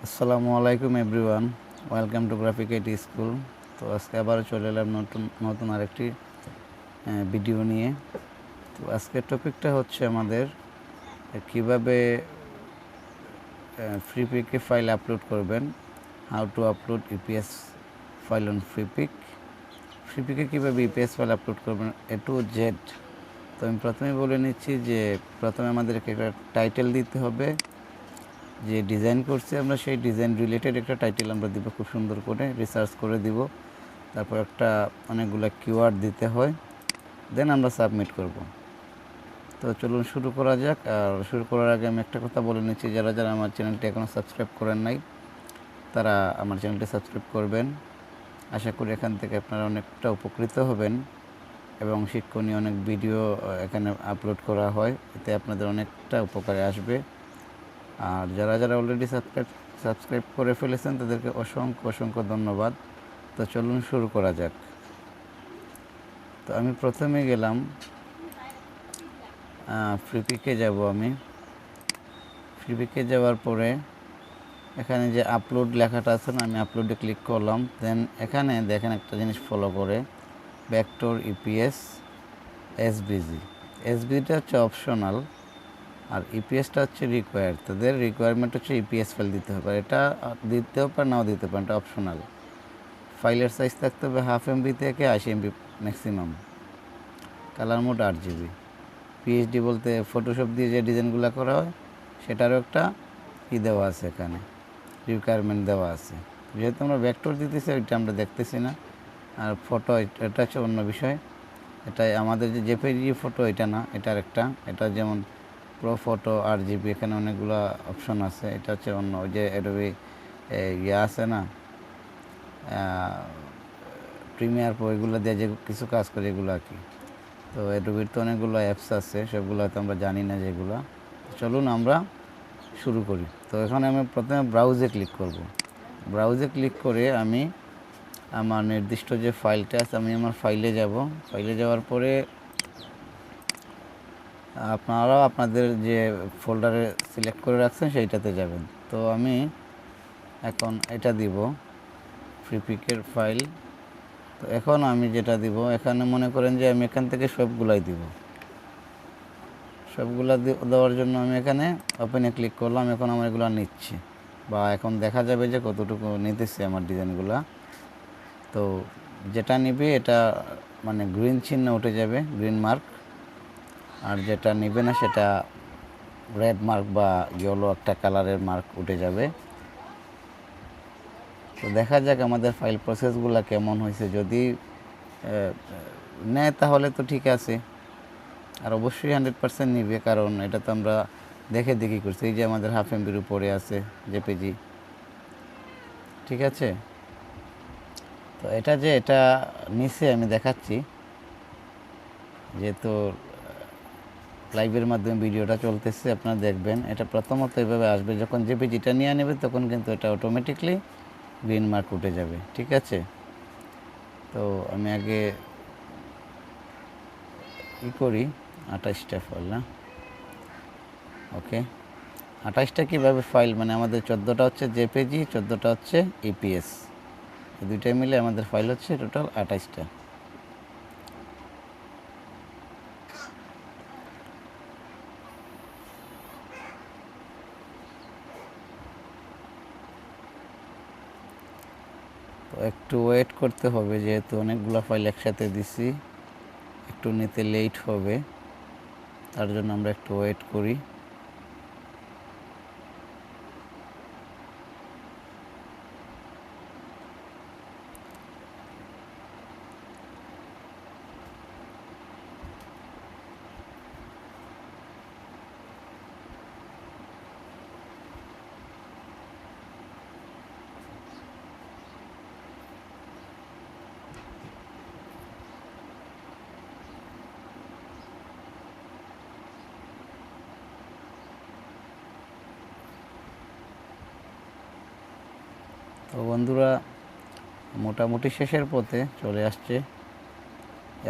আসসালামু আলাইকুম everyone, welcome to graphic IT school. তো আজকে আবারও চলে এলাম নতুন আরেকটি ভিডিও নিয়ে। তো আজকের টপিকটা হচ্ছে আমাদের কিভাবে ফ্রিপিকে ফাইল আপলোড করবেন, how to upload EPS file on ফ্রিপিকে কীভাবে ইপিএস ফাইল আপলোড করবেন এ টু জেড। তো আমি প্রথমেই বলে নিচ্ছি যে প্রথমে আমাদেরকে একটা টাইটেল দিতে হবে। যে ডিজাইন করছি আমরা সেই ডিজাইন রিলেটেড একটা টাইটেল আমরা দিব, খুব সুন্দর করে রিসার্চ করে দিব। তারপর অনেকগুলো কিওয়ার্ড দিতে হয়, দেন আমরা সাবমিট করব। তো চলুন শুরু করা যাক। আর শুরু করার আগে আমি একটা কথা বলে নিচ্ছি, যারা যারা আমার চ্যানেলটি এখনও সাবস্ক্রাইব করেন নাই তারা আমার চ্যানেলটি সাবস্ক্রাইব করবেন। আশা করি এখান থেকে আপনারা অনেকটা উপকৃত হবেন এবং শিক্ষণীয় অনেক ভিডিও এখানে আপলোড করা হয়, এতে আপনাদের অনেকটা উপকারে আসবে। আর যারা যারা অলরেডি সাবস্ক্রাইব করে ফেলেছেন তাদেরকে অসংখ্য ধন্যবাদ। তো চলুন শুরু করা যাক। তো আমি প্রথমে গেলাম ফ্রিপিকে যাব। আমি ফ্রিপিকে যাওয়ার পরে এখানে যে আপলোড লেখাটা আছে না, আমি আপলোডে ক্লিক করলাম। দেন এখানে দেখেন একটা জিনিস ফলো করে, ভেক্টর ইপিএস এসবিজিটা হচ্ছে অপশনাল আর ইপিএসটা হচ্ছে রিকোয়ার্ড। তাদের রিকোয়ারমেন্ট হচ্ছে ইপিএস ফাইল দিতে হবে, এটা দিতেও পারে নাও দিতে পারে, এটা অপশনাল। ফাইলের সাইজ থাকতে হবে 1/2 MB থেকে 80 MB maximum. Colour mode 8 GB। PhD বলতে ফটোশপ দিয়ে যে ডিজাইনগুলো করা হয় সেটারও একটা দেওয়া আছে, এখানে রিকোয়ারমেন্ট দেওয়া আছে। যেহেতু আমরা ভেক্টর দিতেছি ওইটা আমরা দেখতেছি না। আর ফটো এটা হচ্ছে অন্য বিষয়। এটা আমাদের যে জেপিজি ফটো এটা না, এটার একটা, এটা যেমন প্রো ফটো 8 GB, এখানে অনেকগুলো অপশন আছে। এটা হচ্ছে অন্য, ওই যে অ্যাডোবি আছে না, প্রিমিয়ার প্রো, এগুলো দিয়ে যে কিছু কাজ করে এগুলো আর কি। তো অ্যাডোবির তো অনেকগুলো অ্যাপস আছে, সেগুলো হয়তো আমরা জানি না যেগুলো। চলুন আমরা শুরু করি। তো এখানে আমি প্রথমে ব্রাউজে ক্লিক করব। ব্রাউজে ক্লিক করে আমি আমার নির্দিষ্ট যে ফাইলটা আছে আমি আমার ফাইলে যাব। ফাইলে যাওয়ার পরে আপনারাও আপনাদের যে ফোল্ডারে সিলেক্ট করে রাখছেন সেইটাতে যাবেন। তো আমি এখন এটা দিব, ফ্রিপিকের ফাইল। তো এখন আমি যেটা দিব, এখানে মনে করেন যে আমি এখান থেকে সবগুলাই দিব। সবগুলা দেওয়ার জন্য আমি এখানে ওপেনে ক্লিক করলাম। এখন আমার এগুলো নিচ্ছে, বা এখন দেখা যাবে যে কতটুকু নিতেছে আমার ডিজাইনগুলা। তো যেটা নিবে এটা মানে গ্রিন চিহ্ন উঠে যাবে, গ্রিন মার্ক। আর যেটা নিবে না সেটা রেড মার্ক বা ইয়েলো একটা কালারের মার্ক উঠে যাবে। তো দেখা যাক আমাদের ফাইল প্রসেসগুলো কেমন হয়েছে। যদি নেয় তাহলে তো ঠিক আছে, আর অবশ্যই 100% নিবে, কারণ এটা তো আমরা দেখি করছি। এই যে আমাদের 1/2 MBর উপরে আছে জেপিজি, ঠিক আছে। তো এটা নিচে আমি দেখাচ্ছি, যেহেতু লাইভের মাধ্যমে ভিডিওটা চলতেছে, আপনারা দেখবেন। এটা প্রথমত এভাবে আসবে, যখন জেপিজিটা নিয়ে নেবে তখন কিন্তু এটা অটোমেটিকলি গ্রিন মার্ক উঠে যাবে, ঠিক আছে। তো আমি আগে করি 28টা ফাইল না, ওকে। 28টা কীভাবে ফাইল, মানে আমাদের 14টা হচ্ছে জেপিজি, 14টা হচ্ছে ইপিএস, এই দুইটাই মিলে আমাদের ফাইল হচ্ছে টোটাল 28টা। তো একটু ওয়েট করতে হবে, যেহেতু অনেকগুলো ফাইল একসাথে দিছি, একটু নিতে লেট হবে, তার জন্য আমরা একটু ওয়েট করি। তো বন্ধুরা, মোটামুটি শেষের পথে চলে আসছে,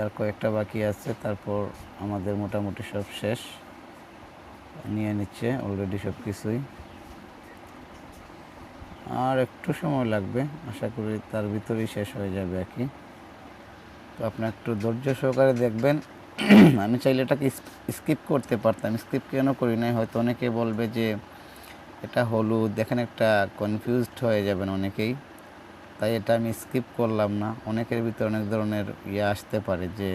আর কয়েকটা বাকি আছে, তারপর আমাদের মোটামুটি সব শেষ, নিয়ে নিচ্ছে অলরেডি সব কিছুই। আর একটু সময় লাগবে, আশা করি তার ভিতরেই শেষ হয়ে যাবে আর কি। তো আপনি একটু ধৈর্য সহকারে দেখবেন। আমি চাইলে এটাকে স্কিপ করতে পারতাম, স্কিপ কেন করি নাই, হয়তো অনেকে বলবে যে এটা হলুদ, এখানে একটা কনফিউজড হয়ে যাবেন অনেকেই, তাই এটা আমি স্কিপ করলাম না। অনেকের ভিতরে অনেক ধরনের আসতে পারে যে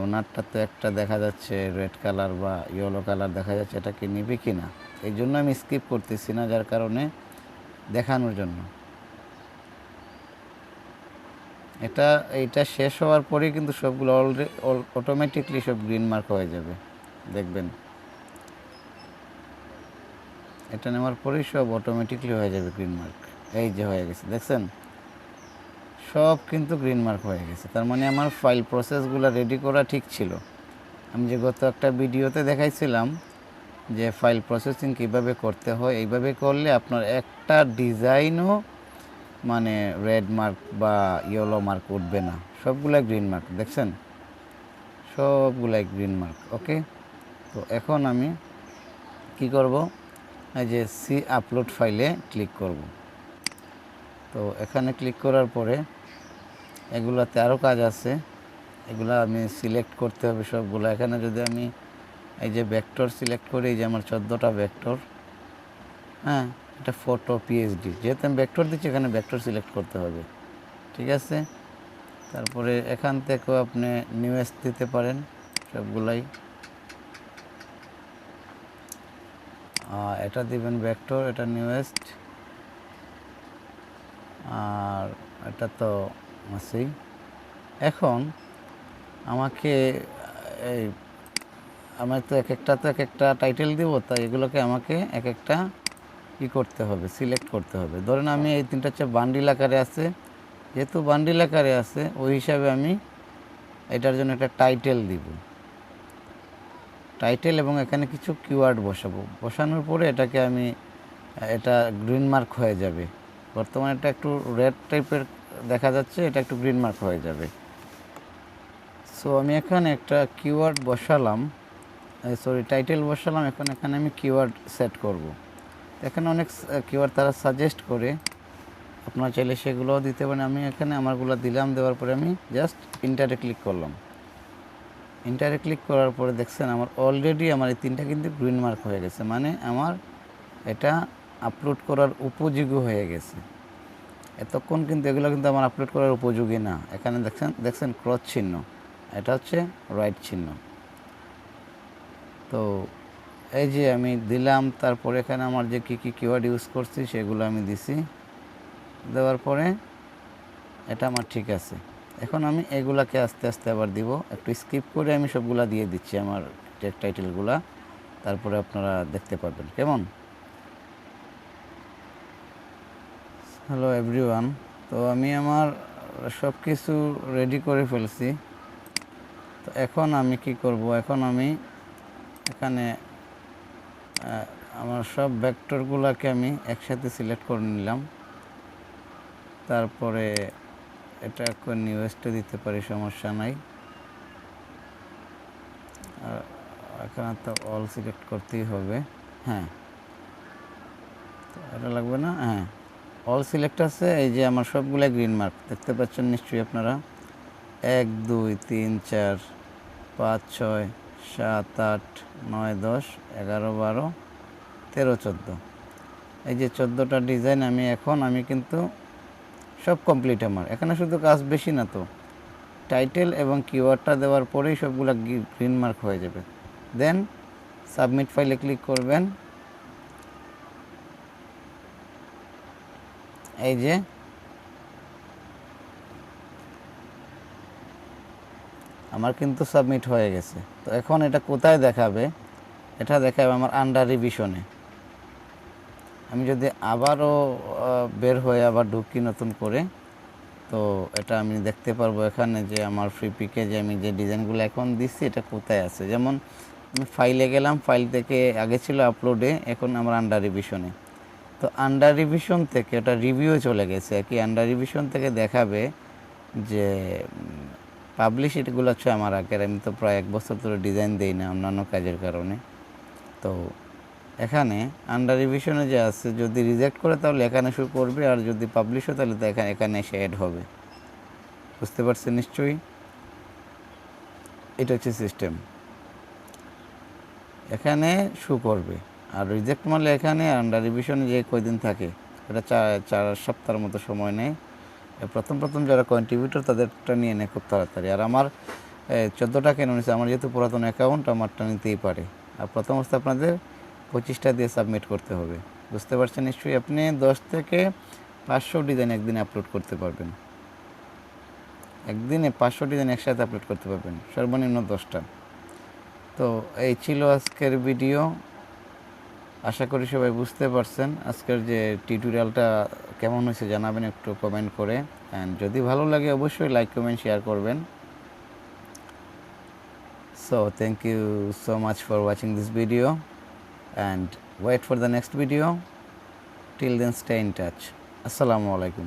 ওনারটা তো একটা দেখা যাচ্ছে রেড কালার বা ইয়েলো কালার দেখা যাচ্ছে, এটা কি নিবে কি না, এই জন্য আমি স্কিপ করতেছি না, যার কারণে দেখানোর জন্য। এইটা শেষ হওয়ার পরেই কিন্তু সবগুলো অলরেডি অটোমেটিকলি সব গ্রিন মার্ক হয়ে যাবে, দেখবেন। এটা নেওয়ার পরেই সব অটোমেটিকলি হয়ে যাবে গ্রিন মার্ক। এই যে হয়ে গেছে, দেখছেন, সব কিন্তু গ্রিন মার্ক হয়ে গেছে। তার মানে আমার ফাইল প্রসেসগুলো রেডি করা ঠিক ছিল। আমি যে গত একটা ভিডিওতে দেখাইছিলাম যে ফাইল প্রসেসিং কীভাবে করতে হয়, এইভাবে করলে আপনার একটা ডিজাইনও মানে রেড মার্ক বা ইয়েলো মার্ক উঠবে না, সবগুলাই গ্রিন মার্ক, দেখছেন, সবগুলাই গ্রিন মার্ক। ওকে, তো এখন আমি কি করব, এই যে সি আপলোড ফাইলে ক্লিক করব। তো এখানে ক্লিক করার পরে এগুলাতে আরও কাজ আছে, এগুলো আমি সিলেক্ট করতে হবে সবগুলো। এখানে যদি আমি এই যে ভেক্টর সিলেক্ট করি, এই যে আমার 14টা ভেক্টর, হ্যাঁ, এটা ফটো পিএইচডি, যেহেতু আমি ভেক্টর দিচ্ছি এখানে ভেক্টর সিলেক্ট করতে হবে, ঠিক আছে। তারপরে এখান থেকেও আপনি নিউএস দিতে পারেন সবগুলাই, এটা দিবেন ভেক্টর, এটা নিউয়েস্ট, আর এটা তো আছেই। এখন আমাকে এই আমার তো এক একটা টাইটেল দিব, তাই এগুলোকে আমাকে এক একটা কী করতে হবে, সিলেক্ট করতে হবে। ধরেন আমি এই তিনটা হচ্ছে বান্ডিল আকারে আছে, যেহেতু বান্ডিল আকারে আছে ওই হিসাবে আমি এটার জন্য একটা টাইটেল দিব, টাইটেল, এবং এখানে কিছু কিওয়ার্ড বসাবো। বসানোর পরে এটাকে আমি এটা গ্রিন মার্ক হয়ে যাবে। বর্তমানে এটা একটু রেড টাইপের দেখা যাচ্ছে, এটা একটু গ্রিন মার্ক হয়ে যাবে। সো আমি এখানে একটা কিওয়ার্ড বসালাম, টাইটেল বসালাম। এখন এখানে আমি কিওয়ার্ড সেট করব। এখানে অনেক কিওয়ার্ড তারা সাজেস্ট করে, আপনারা চাইলে সেগুলোও দিতে পারেন। আমি এখানে আমারগুলো দিলাম, দেওয়ার পরে আমি জাস্ট ইন্টারে ক্লিক করলাম। ইন্টারে ক্লিক করার পরে দেখছেন আমার অলরেডি আমার এই তিনটা কিন্তু গ্রিন মার্ক হয়ে গেছে, মানে আমার এটা আপলোড করার উপযোগী হয়ে গেছে। এতক্ষণ কিন্তু এগুলো কিন্তু আমার আপলোড করার উপযোগী না। এখানে দেখছেন ক্রস চিহ্ন, এটা হচ্ছে রাইট চিহ্ন। তো এই যে আমি দিলাম, তারপরে এখানে আমার যে কী কী কিওয়ার্ড ইউজ করছি সেগুলো আমি দিছি, দেওয়ার পরে এটা আমার ঠিক আছে। এখন আমি এগুলাকে আস্তে আস্তে আবার দিব, একটু স্কিপ করে আমি সবগুলা দিয়ে দিচ্ছি আমার টাইটেলগুলা, তারপরে আপনারা দেখতে পাবেন কেমন। হ্যালো এভরিওয়ান, তো আমি আমার সব কিছু রেডি করে ফেলছি। তো এখন আমি কি করব, এখন আমি এখানে আমার সব ভেক্টরগুলোকে আমি একসাথে সিলেক্ট করে নিলাম। তারপরে এটা এখন নিউয়েস্টে দিতে পারি, সমস্যা নাই। আর এখানে তো অল সিলেক্ট করতেই হবে, হ্যাঁ, তো এটা লাগবে না, হ্যাঁ, অল সিলেক্ট আছে। এই যে আমার সবগুলো গ্রিন মার্ক দেখতে পাচ্ছেন নিশ্চয়ই আপনারা, 1 2 3 4 5 6 7 8 9 10 11 12 13 14, এই যে 14টা ডিজাইন আমি কিন্তু সব কমপ্লিট। আমার এখানে শুধু কাজ বেশি না, তো টাইটেল এবং কিওয়ার্ডটা দেওয়ার পরেই সবগুলো গ্রিন মার্ক হয়ে যাবে। দেন সাবমিট ফাইলে ক্লিক করবেন। এই যে আমার কিন্তু সাবমিট হয়ে গেছে। তো এখন এটা কোথায় দেখাবে, এটা দেখাবে আমার আন্ডার রিভিশনে। আমি যদি আবারও বের হয়ে আবার ঢুকি নতুন করে, তো এটা আমি দেখতে পারবো এখানে যে আমার ফ্রি পিকে যে আমি যে ডিজাইনগুলো এখন দিচ্ছি এটা কোথায় আছে। যেমন আমি ফাইলে গেলাম, ফাইল থেকে আগে ছিল আপলোডে, এখন আমার আন্ডার রিভিশনে। তো আন্ডার রিভিশন থেকে ওটা রিভিউ চলে গেছে আর কি। আন্ডার রিভিশন থেকে দেখাবে যে পাবলিশ, এগুলো হচ্ছে আমার আগের, আমি তো প্রায় 1 বছর ধরে ডিজাইন দেই না অন্যান্য কাজের কারণে। তো এখানে আন্ডার রিভিশনে যে আছে যদি রিজেক্ট করে তাহলে এখানে শো করবে, আর যদি পাবলিশ হয় তাহলে তো এখানে এসে অ্যাড হবে। বুঝতে পারছেন নিশ্চয়ই? এটা হচ্ছে সিস্টেম। এখানে শো করবে, আর রিজেক্ট মারলে এখানে আন্ডার রিভিশনে যে কয়দিন থাকে এটা 4 সপ্তাহের মতো সময় নেয়। প্রথম যারা কন্ট্রিবিউটর তাদেরটা নিয়ে নেয় খুব তাড়াতাড়ি। আর আমার 14টা কেন নিয়েছে, আমার যেহেতু পুরাতন অ্যাকাউন্ট আমারটা নিতেই পারে। আর প্রথম অবস্থা আপনাদের 25টা দিয়ে সাবমিট করতে হবে। বুঝতে পারছেন নিশ্চয়ই? আপনি 10 থেকে 500 ডিজাইন একদিনে আপলোড করতে পারবেন। একদিনে 500 ডিজাইন একসাথে আপলোড করতে পারবেন, সর্বনিম্ন 10টা। তো এই ছিল আজকের ভিডিও। আশা করি সবাই বুঝতে পারছেন। আজকের যে টিউটোরিয়ালটা কেমন হয়েছে জানাবেন একটু কমেন্ট করে, অ্যান্ড যদি ভালো লাগে অবশ্যই লাইক কমেন্ট শেয়ার করবেন। So thank you so much for watching this video and wait for the next video. Till then stay in touch. Assalamu alaikum.